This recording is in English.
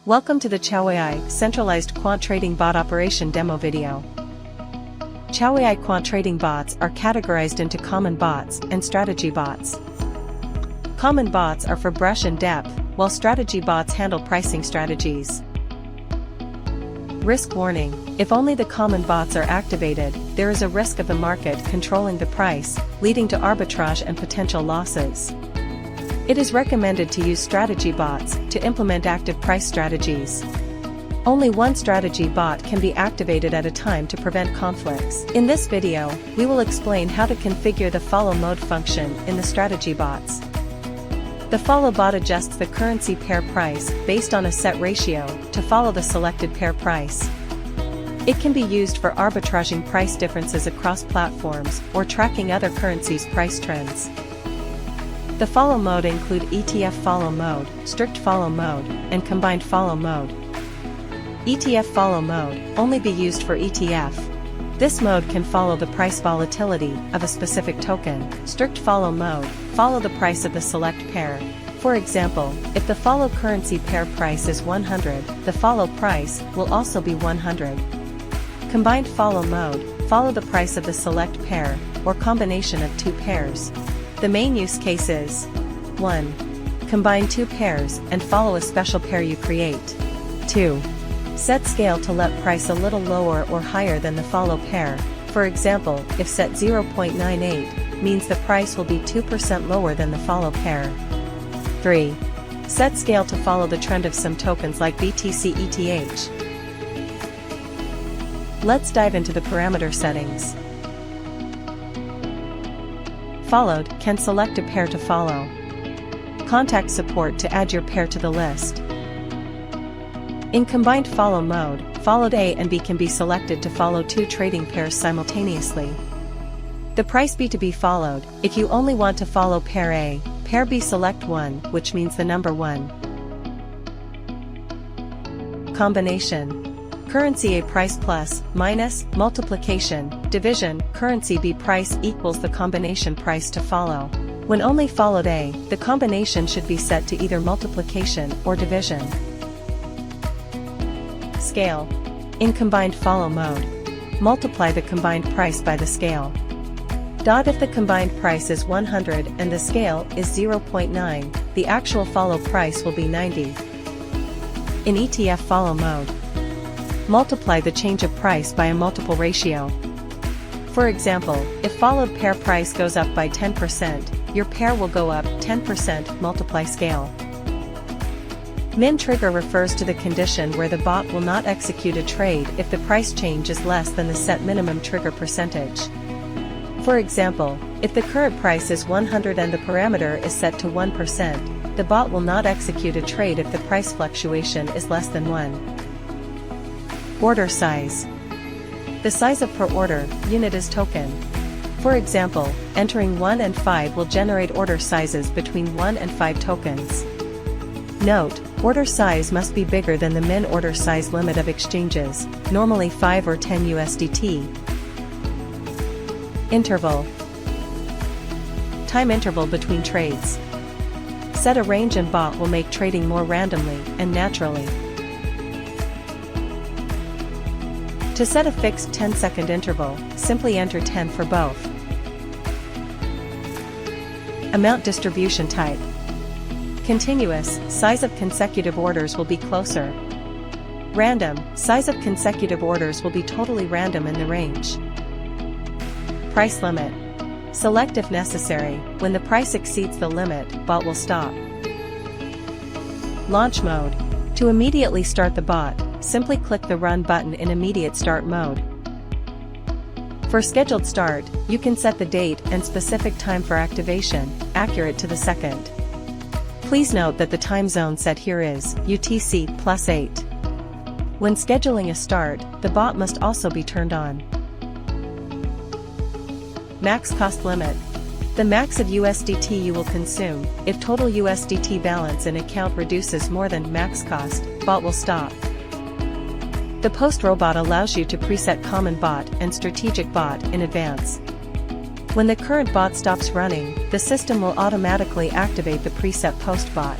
Welcome to the CiaoAI Centralized Quant Trading Bot Operation Demo video. CiaoAI Quant Trading bots are categorized into common bots and strategy bots. Common bots are for brush and depth, while strategy bots handle pricing strategies. Risk warning: if only the common bots are activated, there is a risk of the market controlling the price, leading to arbitrage and potential losses. It is recommended to use strategy bots to implement active price strategies. Only one strategy bot can be activated at a time to prevent conflicts. In this video, we will explain how to configure the follow mode function in the strategy bots. The follow bot adjusts the currency pair price based on a set ratio to follow the selected pair price. It can be used for arbitraging price differences across platforms or tracking other currencies' price trends. The follow mode include ETF follow mode, strict follow mode, and combined follow mode. ETF follow mode only be used for ETF. This mode can follow the price volatility of a specific token. Strict follow mode follow the price of the select pair. For example, if the follow currency pair price is 100, the follow price will also be 100. Combined follow mode follow the price of the select pair or combination of two pairs. The main use case is 1. Combine two pairs and follow a special pair you create. 2. Set scale to let price a little lower or higher than the follow pair. For example, if set 0.98, means the price will be 2% lower than the follow pair. 3. Set scale to follow the trend of some tokens like BTC ETH. Let's dive into the parameter settings. Followed can select a pair to follow. Contact support to add your pair to the list. In combined follow mode, followed A and B can be selected to follow two trading pairs simultaneously. The price B to be followed: if you only want to follow pair A, pair B select 1, which means the number 1. Combination: currency A price plus, minus, multiplication, division, currency B price equals the combination price to follow. When only followed A, the combination should be set to either multiplication or division. Scale: in combined follow mode, multiply the combined price by the scale. If the combined price is 100 and the scale is 0.9, the actual follow price will be 90. In ETF follow mode, multiply the change of price by a multiple ratio. For example, if followed pair price goes up by 10%, your pair will go up 10% multiply scale. Min trigger refers to the condition where the bot will not execute a trade if the price change is less than the set minimum trigger percentage. For example, if the current price is 100 and the parameter is set to 1%, the bot will not execute a trade if the price fluctuation is less than 1. Order size: the size of per order unit is token. For example, entering 1 and 5 will generate order sizes between 1 and 5 tokens. Note: order size must be bigger than the min order size limit of exchanges, normally 5 or 10 USDT. Interval: time interval between trades. Set a range and bot will make trading more randomly and naturally. To set a fixed 10-second interval, simply enter 10 for both. Amount distribution type: continuous, size of consecutive orders will be closer. Random, size of consecutive orders will be totally random in the range. Price limit: select if necessary. When the price exceeds the limit, bot will stop. Launch mode: to immediately start the bot, simply click the Run button in immediate start mode. For scheduled start, you can set the date and specific time for activation, accurate to the second. Please note that the time zone set here is UTC +8. When scheduling a start, the bot must also be turned on. Max cost limit: the max of USDT you will consume. If total USDT balance in account reduces more than max cost, bot will stop. The post robot allows you to preset common bot and strategic bot in advance. When the current bot stops running, the system will automatically activate the preset post bot.